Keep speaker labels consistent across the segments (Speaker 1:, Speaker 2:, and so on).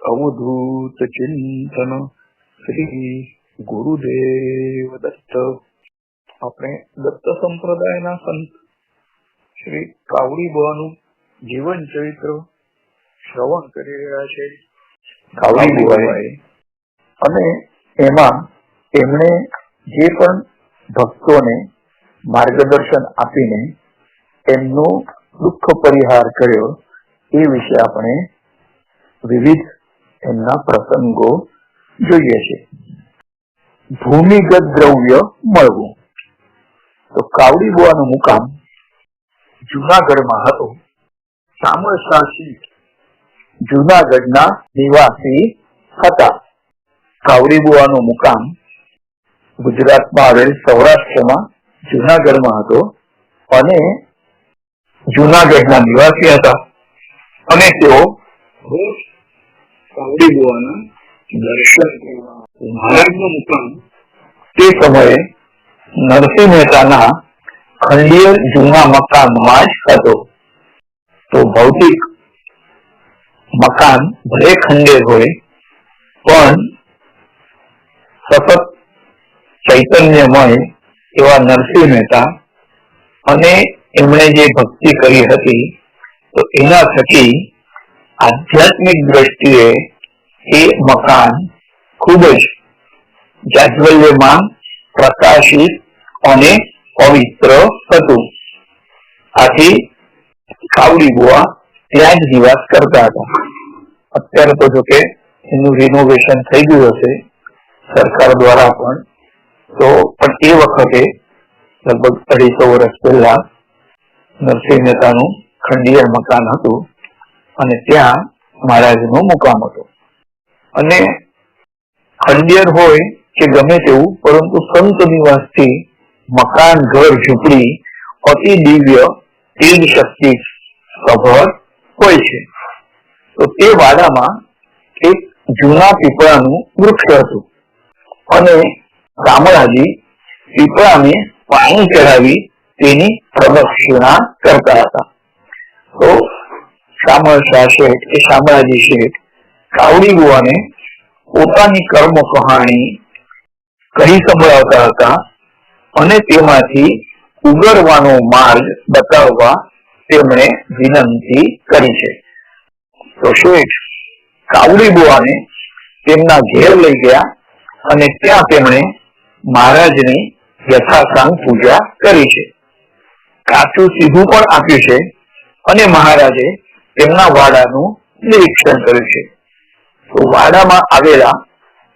Speaker 1: अवधूत चिंतन श्री गुरुदेव दत्त। આપણે દત્ત સંપ્રદાયના સંત શ્રી કાવડી બુવાનું જીવન ચરિત્ર શ્રવણ કરી રહ્યા છે। કાવડી બુવાએ અને એમાં એમણે જે પણ ભક્તોને માર્ગદર્શન આપીને એમનો દુઃખ પરિહાર કર્યો એ વિશે આપણે વિવિધ એમના પ્રસંગો જોઈએ છે। ભૂમિગત દ્રવ્ય મળવું। તો કાવડી બુવાનું મુકામ જુનાગઢમાં હતો। શામળશાસી જુનાગઢના નિવાસી હતા। કાવડી બુવાનો મુકામ ગુજરાતમાં આવેલ સૌરાષ્ટ્રમાં જુનાગઢમાં હતો અને જુનાગઢના નિવાસી હતા અને તેઓ કાવડી બુવાના દર્શન કરવા મહારાજનો મુકામ તે સમયે નરસિંહ મહેતાના ખંડિયર જૂના મકાનમાં જ હતો। તો ભૌતિક મકાન ભલે ખંડેર હોય પણ સતત ચૈતન્યમય એવા નરસિંહ મહેતા અને એમણે જે ભક્તિ કરી હતી તો એના થકી આધ્યાત્મિક દ્રષ્ટિએ એ મકાન ખૂબ જ જાજ્વલ્યમાન, પ્રકાશિત અને પવિત્ર હતું। આથી કાવડી બુવા ત્યાં જ નિવાસ કરતા હતા। અત્યારે તો જો કે એનું રિનોવેશન થઈ ગયું હશે સરકાર દ્વારા પણ એ વખતે લગભગ 250 વર્ષ પહેલા નરસિંહ મહેતાનું ખંડિયર મકાન હતું અને ત્યાં મહારાજનો મુકામ હતો। અને ખંડિયર હોય કે ગમે તેવું, પરંતુ સંત નિવાસથી મકાન, ઘર, ઝૂંપડી અતિ દિવ્ય તેજ શક્તિ સભર હોય છે। તો તે વાડામાં એક જૂના પીપળાનું વૃક્ષ હતું અને શામળાજી પીપળાને પાણી ચડાવી તેની પ્રદક્ષિણા કરતા હતા। તો શામળશા શેઠ કે શામળાજી શેઠ કાવડી બુવાને પોતાની કર્મ કહાણી કહી સંભળાવતા હતા અને તેમાંથી ઉગરવાનો માર્ગ બતાવવા તેમણે વિનંતી કરી છે। તો શેઠ કાવડી બુવાને તેમના ઘેર લઈ ગયા અને ત્યાં તેમણે મહારાજની યથાસાંગ પૂજા કરી છે। કાચું સીધું પણ આપ્યું છે અને મહારાજે તેમના વાડાનું નિરીક્ષણ કર્યું છે। તો વાડામાં આવેલા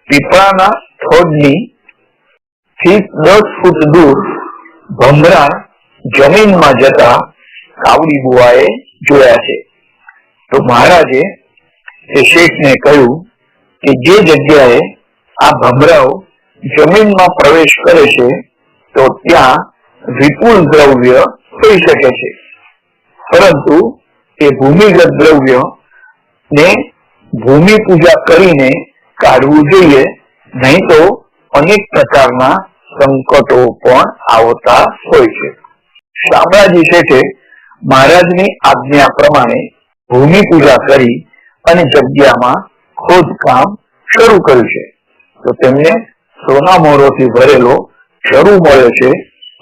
Speaker 1: પીપળાના થોડની થી 10 ફૂટ દૂર ભમરા જમીનમાં જતા કાવડી બુવાએ જોયા છે। તો મહારાજે એ શેઠને કહ્યું કે જે જગ્યાએ આ ભમરાઓ જમીનમાં પ્રવેશ કરે છે તો ત્યાં વિપુલ દ્રવ્ય થઈ શકે છે, પરંતુ એ ભૂમિગત દ્રવ્ય ને ભૂમિ પૂજા કરીને કાઢવું જોઈએ, નહીં તો અનેક પ્રકારના સંકટો પણ આવતા હોય છે। શામળાજી શેઠે મહારાજની આજ્ઞા પ્રમાણે ભૂમિ પૂજા કરી અને જગ્યામાં ખોદકામ શરૂ કર્યું છે। તો તેમને સોના મોહરોથી ભરેલો શરૂ મળ્યો છે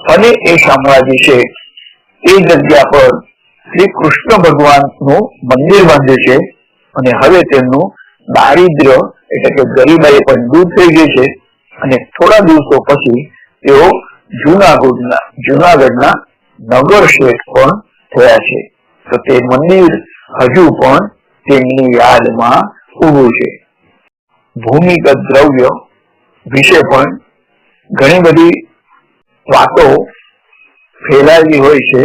Speaker 1: અને એ શામળાજી શેઠ એ જગ્યા પર શ્રી કૃષ્ણ ભગવાનનું મંદિર બાંધ્યું છે અને હવે તેમનું દારિદ્ર્ય એટલે કે ગરીબાઈ પણ દૂર થઈ ગઈ છે અને થોડા દિવસો પછી તેઓ જુનાગઢના નગર શેઠ પણ થયા છે। તો તે મંદિર હજુ પણ તેમની યાદમાં ઊભું છે। ભૂમિગત દ્રવ્ય વિશે પણ ઘણી બધી વાતો ફેલાયેલી હોય છે।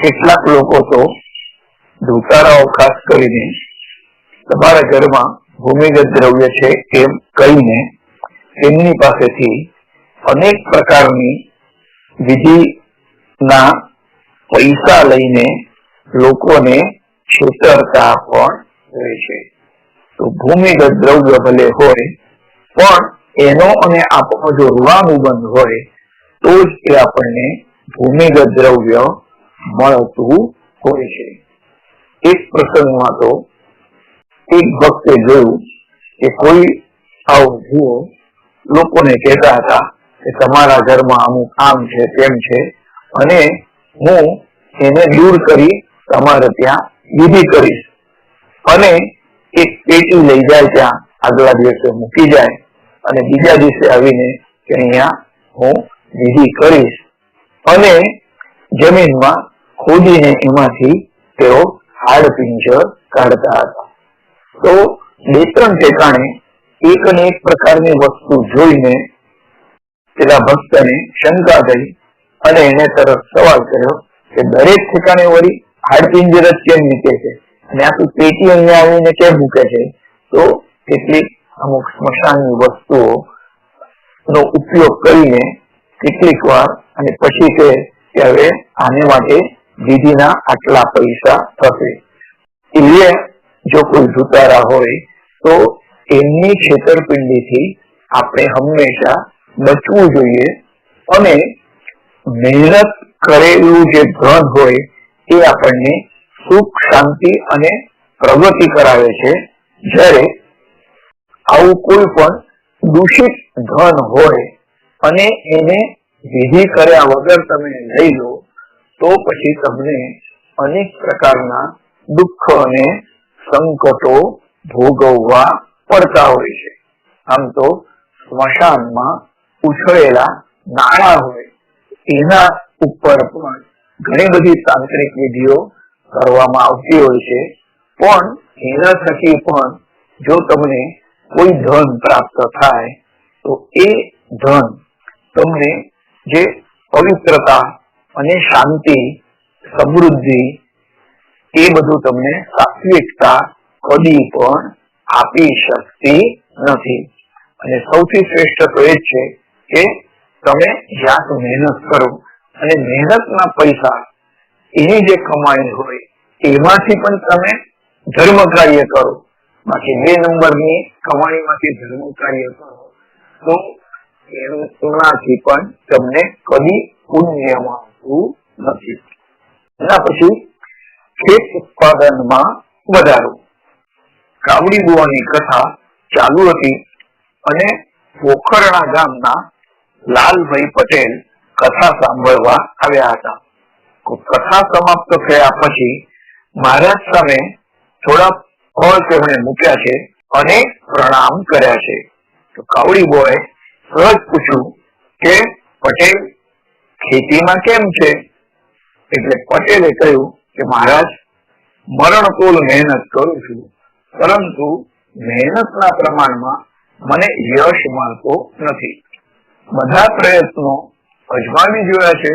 Speaker 1: કેટલાક લોકો તો ધોતારાઓ ખાસ કરીને તમારા ઘરમાં ભૂમિગત દ્રવ્ય છે એમ કહીને તેમની પાસેથી અનેક પ્રકારની વિધિના પૈસા લઈને લોકોને છેતરતા પણ હોય છે। તો ભૂમિગત દ્રવ્ય ભલે હોય પણ એનો અને આપણો જો ઋણાનુબંધ હોય તો જ એ આપણને ભૂમિગત દ્રવ્ય મળતું હોય છે। એક પ્રસંગમાં તો એક વખતે જોયું કે કોઈ આવું જુઓ લોકોને કહેતા હતા કે તમારા ઘરમાં અમુક આમ છે તેમ છે અને હું એને દૂર કરી તમારે ત્યાં વિધિ કરીશ અને એક પેટી લઈ જાય ત્યાં આગલા દિવસે મૂકી જાય અને બીજા દિવસે આવીને કે અહીંયા હું વિધિ કરીશ અને જમીનમાં ખોદીને એમાંથી તેઓ હાડપિંજર કાઢતા હતા. તો બે ત્રણ ઠેકાણે એક ને એક પ્રકારની વસ્તુ જોઈને પેલા ભક્તને શંકા થઈ અને એને તરત સવાલ કર્યો કે દરેક ઠેકાણે વળી હાડપિંજર જ કેમ મૂકે છે અને આખી પેટી અહીંયા આવીને કેમ મૂકે છે? તો કેટલીક અમુક સ્મશાનની વસ્તુઓ નો ઉપયોગ કરીને કેટલીક વાર અને પછી કે હવે આને માટે વિધિના આટલા પૈસા થશે. એટલે જો કોઈ જુતારા હોય તો એમની છેતરપિંડીથી આપણે હંમેશા બચવું જોઈએ અને મહેનત કરેલું જે ધન હોય એ આપણને સુખ શાંતિ અને પ્રગતિ કરાવે છે. જ્યારે આવું કોઈ પણ દૂષિત ધન હોય અને એને વિધિ કર્યા વગર તમે લઈ લો તો પછી તમને અનેક પ્રકારના દુઃખ અને સંકટો ભોગવવા પડતા હોય છે. આમ તો સ્મશાનમાં ઉછળેલા નાણાં હોય એના ઉપર પણ ઘણી બધી તાંત્રિક વિધિઓ કરવામાં આવતી હોય છે, પણ એના થકી પણ જો તમને કોઈ ધન પ્રાપ્ત થાય તો એ ધન તમને જે પવિત્રતા અને શાંતિ સમૃદ્ધિ એ બધું તમને સાત્વિકતા કદી પણ આપી શકતી નથી. અને સૌથી શ્રેષ્ઠ તો એ જ છે કે તમે જાત મહેનત કરો અને મહેનતના પૈસા એની જે કમાઈ હોય એમાંથી પણ તમે ધર્મ કાર્ય કરો. બાકી 2 નંબરની કમાણીમાંથી ધર્મ કાર્ય કરો તો એનાથી પણ તમને કદી પુણ્ય મળતું નથી. એના પછી ખેત ઉત્પાદનમાં વધારો. કાવડી બુવાની કથા ચાલુ હતી અને પોખરણા ગામના લાલભાઈ પટેલ કથા સાંભળવા આવ્યા હતા. કથા સમાપ્ત થયા પછી મહારાજ સામે થોડા ફળ તેમણે મૂક્યા છે અને પ્રણામ કર્યા છે. તો કાવડી બોય સહજ પૂછ્યું કે પટેલ ખેતીમાં કેમ છે? એટલે પટેલે કહ્યું કે મહારાજ મરણતોલ મહેનત કરું છું, પરંતુ મહેનતના પ્રમાણમાં મને યશ મળતો નથી. બધા પ્રયત્નો અજમાવી જોયા છે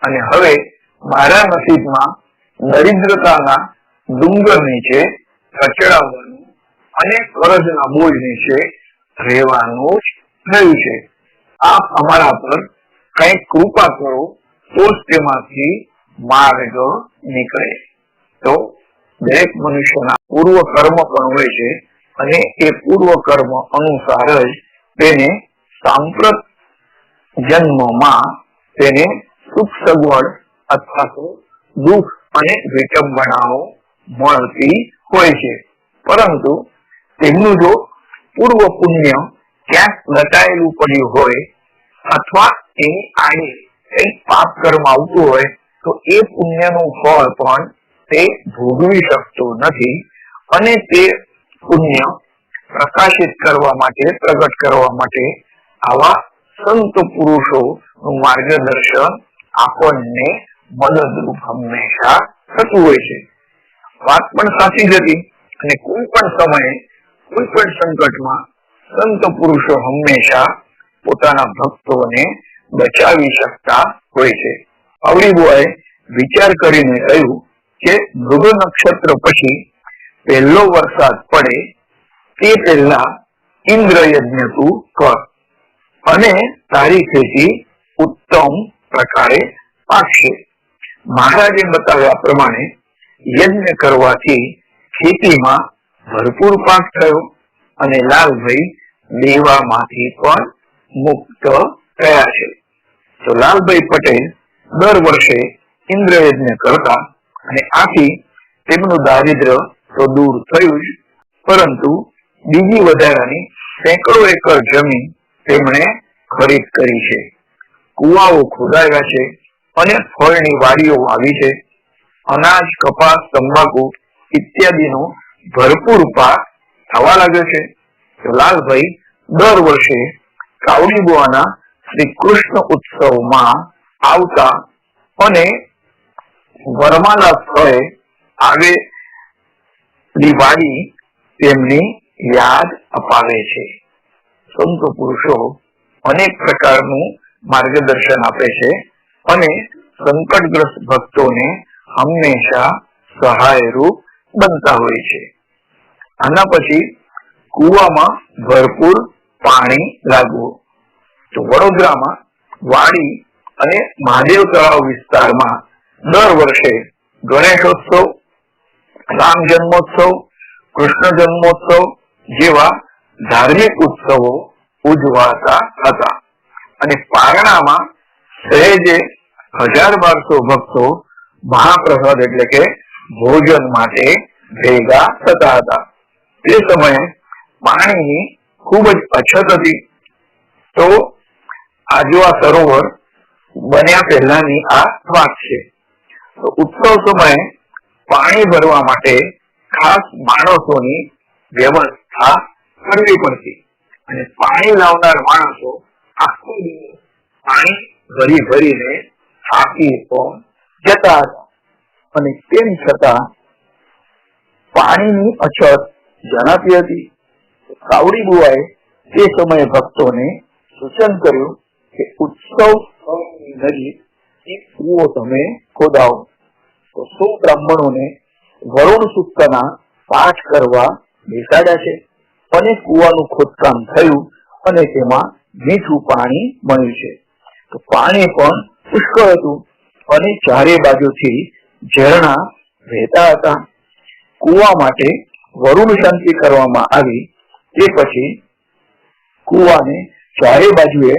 Speaker 1: અને હવે મારા નસીબમાં દરિદ્રતાના ડુંગર નીચે કચડાવવાનું અને કરજના બોજ નીચે રહેવાનું જ થયું છે. આપ અમારા પર કઈ કૃપા કરો તો જ તેમાંથી માર્ગ નીકળે. તો દરેક મનુષ્યના પૂર્વ કર્મ પણ હોય છે અને એ પૂર્વ કર્મ અનુસાર જ તેને સાંપ્રત જન્મમાં તેને સુખ સગવડ અથવા તો દુઃખ અને વિટંબણાઓ મળતી હોય છે. પરંતુ તેમનું જો પૂર્વ પુણ્ય ક્યાંક લટાયેલું પડ્યું હોય અથવા એની આડે કઈક પાપ કર્મ આવતું હોય તો એ પુણ્યનું ફળ પણ તે ભોગવી શકતો નથી અને તે પુણ્ય પ્રકાશિત કરવા માટે પ્રગટ કરવા માટે આવા સંત પુરુષો નું માર્ગદર્શન આપણને મદદરૂપ હંમેશા થતું હોય છે. વાત પણ સાચી જ હતી અને કોઈ પણ સમયે કોઈ પણ સંકટમાં સંત પુરુષો હંમેશા પોતાના ભક્તોને બચાવી શકતા હોય છે. અવળીબુઆએ વિચાર કરીને કહ્યું કે મૃગ નક્ષત્ર પછી પહેલો વરસાદ પડે તે પહેલા ઇન્દ્ર યજ્ઞ તું કર અને તારી ખેતી ઉત્તમ પ્રકારે પાકશે. મહારાજે બતાવ્યા પ્રમાણે યજ્ઞ કરવાથી ખેતીમાં ભરપૂર પાક થયો અને લાલભાઈ દેવામાંથી પણ મુક્ત થયા છે. તો લાલભાઈ પટેલ દર વર્ષે ઇન્દ્ર યજ્ઞ કરતા અને આથી તેમનું દારિદ્ર્ય તો દૂર થયું જ, પરંતુ બીજી વધારાની સેંકડો એકર જમીન તેમણે ખરીદ કરી છે. કુવાઓ ખોદાવ્યા છે અને ફળની વાડીઓ વાવી છે. અનાજ, કપાસ, તંબાકુ ઇત્યાદિનો ભરપૂર પાક થવા લાગ્યો છે. તો લાલભાઈ દર વર્ષે કાવડી બુવાના શ્રી કૃષ્ણ ઉત્સવમાં આવતા અને વરમાલા સ્થળે આવેલી વાડી તેમની યાદ અપાવે છે. સંતો પુરુષો અનેક પ્રકારનું માર્ગદર્શન આપે છે અને સંકટગ્રસ્ત ભક્તોને હંમેશા સહાયરૂપ બનતા હોય છે. આના પછી કુવામાં ભરપૂર પાણી લાગવું. તો વડોદરામાં વાડી અને મહાદેવ તળાવ વિસ્તારમાં દર વર્ષે ગણેશોત્સવ, રામ જન્મોત્સવ, કૃષ્ણ જન્મોત્સવ જેવા ધાર્મિક ઉત્સવો ઉજવાતા હતા અને પારણામાં સહેજે 1000-1200 ભક્તો મહાપ્રસાદ એટલે કે ભોજન માટે ભેગા થતા હતા. તે સમયે પાણીની ખૂબ જ અછત હતી. તો આજવા સરોવર બન્યા પહેલાની આ વાત છે. તો ઉત્સવ સમયે પાણી ભરવા માટે ખાસ માણસોની વ્યવસ્થા કરવી પડતી અને પાણી લાવનાર માણસો આખો દિવસ પાણી ભરી ભરીને થાકી પણ જતા હતા અને તેમ છતાં પાણીની અછત જણાતી હતી. કાવડી બુવાએ તે સમયે ભક્તોને સૂચન કર્યું કે ઉત્સવ નજીક એક કૂવો તમે ખોદાવો. તો 100 બ્રાહ્મણોને વરુણ સૂક્તના પાઠ કરવા બેસાડ્યા છે અને કૂવાનું ખોદકામ થયું અને તેમાં મીઠું પાણી મળ્યું છે. તો પાણી પણ પુષ્કળ હતું અને ચારે બાજુથી ઝરણા વહેતા હતા. કૂવા માટે વરુણ શાંતિ કરવામાં આવી. તે પછી કૂવાને ચારે બાજુએ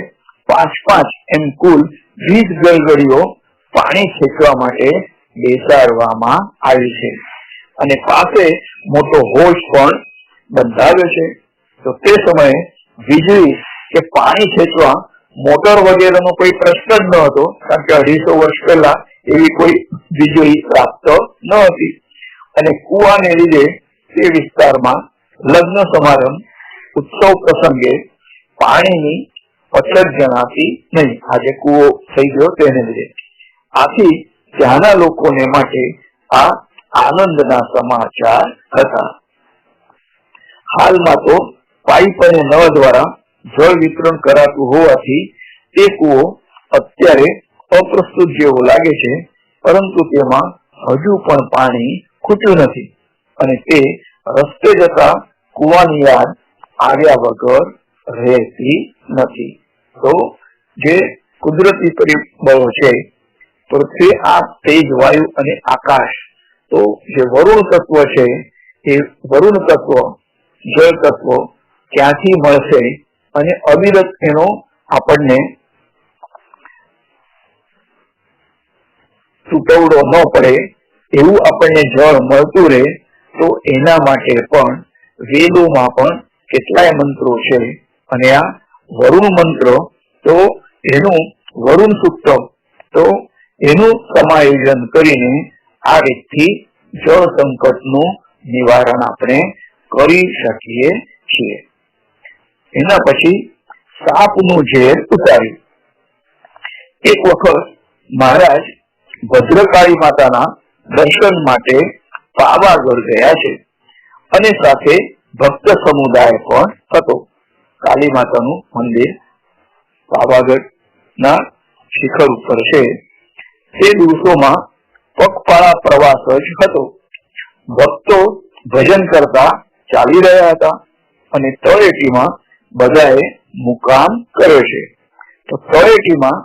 Speaker 1: 5-5 એમ કુલ 20 ગલગડીઓ પાણી ખેંચવા માટે બેસાડવામાં આવી છે અને પાસે મોટો હોશ પણ બંધાવ્યો છે. તો તે સમયે વીજળી કે પાણી ખેંચવા મોટર વગેરેનો કોઈ પ્રશ્ન જ ન હતો, કારણ કે 250 વર્ષ પહેલા એવી કોઈ વીજળી પ્રાપ્ત ન હતી અને કુવાને લીધે તે વિસ્તારમાં લગ્ન સમારંભ, ઉત્સવ પ્રસંગે પાણીની અછત જણાતી નહીં. આજે કુવો થઈ ગયો તેને લીધે. આથી ત્યાંના લોકોને માટે આ આનંદના સમાચાર હતા. હાલમાં તો પાઇપ અને નળ દ્વારા જળ વિતરણ કરાતું હોવાથી તે કુવો અત્યારે અપ્રસ્તુત જેવો લાગે છે, પરંતુ તેમાં હજુ પણ પાણી ખૂટ્યું નથી અને તે રસ્તે જતા કુવાની યાદ આવ્યા વગર રહેતી નથી. તો જે કુદરતી પરિબળો છે, પૃથ્વી, આગ, તેજ, વાયુ અને આકાશ, તો જે વરુણ તત્વ છે એ વરુણ તત્વ, જળ તત્વ ક્યાંથી મળશે અને અવિરત એનો આપણને તૂટવડો ન પડે એવું આપણને જળ મળતું રહે, તો એના માટે પણ વેદોમાં પણ કેટલાય મંત્રો છે અને આ વરુણ મંત્ર, તો એનું વરુણ સૂક્ત, તો એનું સમાયોજન કરીને આ રીતથી જળ સંકટનું નિવારણ આપણે કરી શકીએ છીએ. એના પછી સાપનું ઝેર ઉતાર્યું. એક વખત મહારાજ ભદ્રકાળી માતાના દર્શન માટે પાવાગઢ ગયા છે અને સાથે ભક્ત સમુદાય પણ હતો. કાળી માતાનું મંદિર પાવાગઢ ના શિખર ઉપર છે. તે દિવસોમાં પગપાળા પ્રવાસ જ હતો. ભક્તો ભજન કરતા ચાલી રહ્યા હતા અને તળેટીમાં બધાએ મુકામ કર્યો છે. તો તળેટીમાં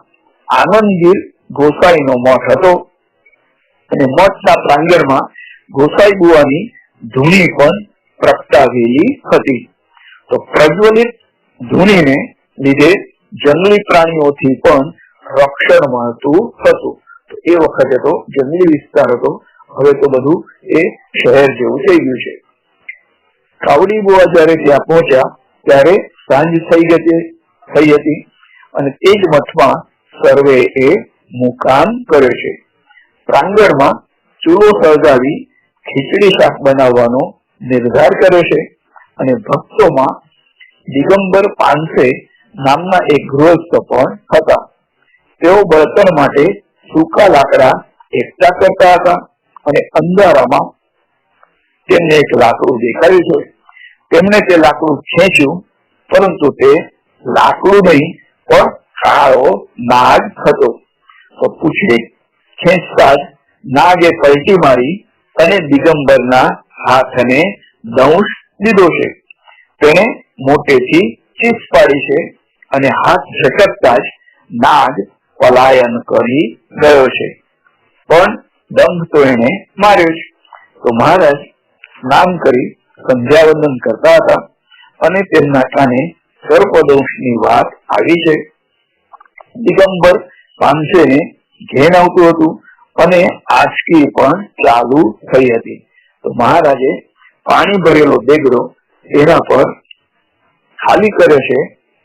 Speaker 1: આનંદગીર ગોસાઈનો મઠ હતો અને મઠના પ્રાંગણમાં ગોસાઈ બુવાની ધૂણી પણ પ્રગટાવેલી હતી. તો પ્રજ્વલિત ધૂણીને લીધે જંગલી પ્રાણીઓથી પણ રક્ષણ મળતું હતું. તો એ વખતે તો જંગલી વિસ્તાર હતો, હવે તો બધું એ શહેર જેવું થઈ ગયું છે. કાવડી બુઆ જયારે ત્યાં પહોંચ્યા ત્યારે સાંજ થઈ હતી અને તે જ મઠમાં સર્વે એ મુકામ કર્યો છે. પ્રાંગણમાં ચૂલો સળગાવી ખીચડી શાક બનાવવાનો નિર્ધાર કર્યો છે અને ભક્તોમાં દિગંબર પાનસે નામના એક ગૃહસ્થ પણ હતા. તેઓ બળતણ માટે સૂકા લાકડા એકઠા કરતા હતા અને અંધારામાં તેમને એક લાકડું દેખાયું છે. તેમણે તે લાકડું ખેંચ્યું, પરંતુ તે લાકડું નહીં પણ કાળો નાગ હતો. તો પૂંછડી ખેંચતા જ નાગે પલટી મારી અને દિગંબરના હાથને દંશ દીધો છે. તેણે મોટેથી ચીસ પાડી છે અને હાથ ઝટકતા જ નાગ પલાયન કરી ગયો છે, પણ દંભ તો એને માર્યો છે. તો મહારાજ સ્નાન કરી સંધ્યાવંદન કરતા હતા અને તેમના કાને સર્પદંશની વાત આવી છે. દિગંબર પાનસેને ઘેન આવતું હતું અને આંચકી પણ ચાલુ થઈ હતી. તો મહારાજે પાણી ભરેલો દેગડો તેના પર ખાલી કર્યો છે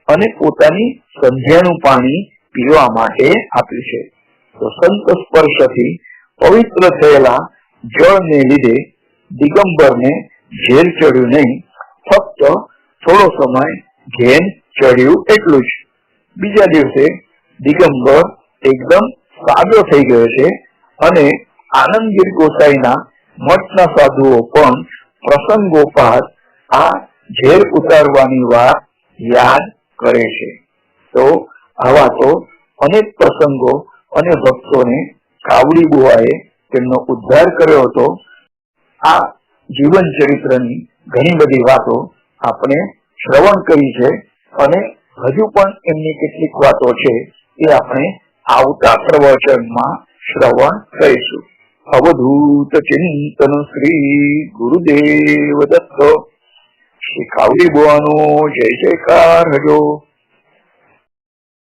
Speaker 1: અને પોતાની સંધ્યાનું પાણી પીવા માટે આપ્યું છે. તો સંત સ્પર્શથી પવિત્ર થયેલા જળને લીધે દિગંબરને ઝેર ચડ્યું નહીં, ફક્ત થોડો સમય ઘેન ચડ્યું એટલું જ. બીજા દિવસે દિગંબર એકદમ સાજો થઈ ગયો છે અને આનંદગીર ગોસાઈના મઠના સાધુઓ પણ પ્રસંગોપાત આ ઝેર ઉતારવાની વાત યાદ કરે છે. તો આવા તો અનેક પ્રસંગો અને ભક્તોને કાવડી બુઆએ તેમનો ઉદ્ધાર કર્યો હતો. આ જીવન ચરિત્રની ઘણી બધી વાતો આપણે શ્રવણ કરી છે અને હજુ પણ એમની કેટલીક વાતો છે એ આપણે આવતા પ્રવચનમાં શ્રવણ કરીશું. અવધૂત ચિંતન શ્રી ગુરુદેવ દત્ત. શ્રી કાવડી બુઆનો જય જયકાર હજો.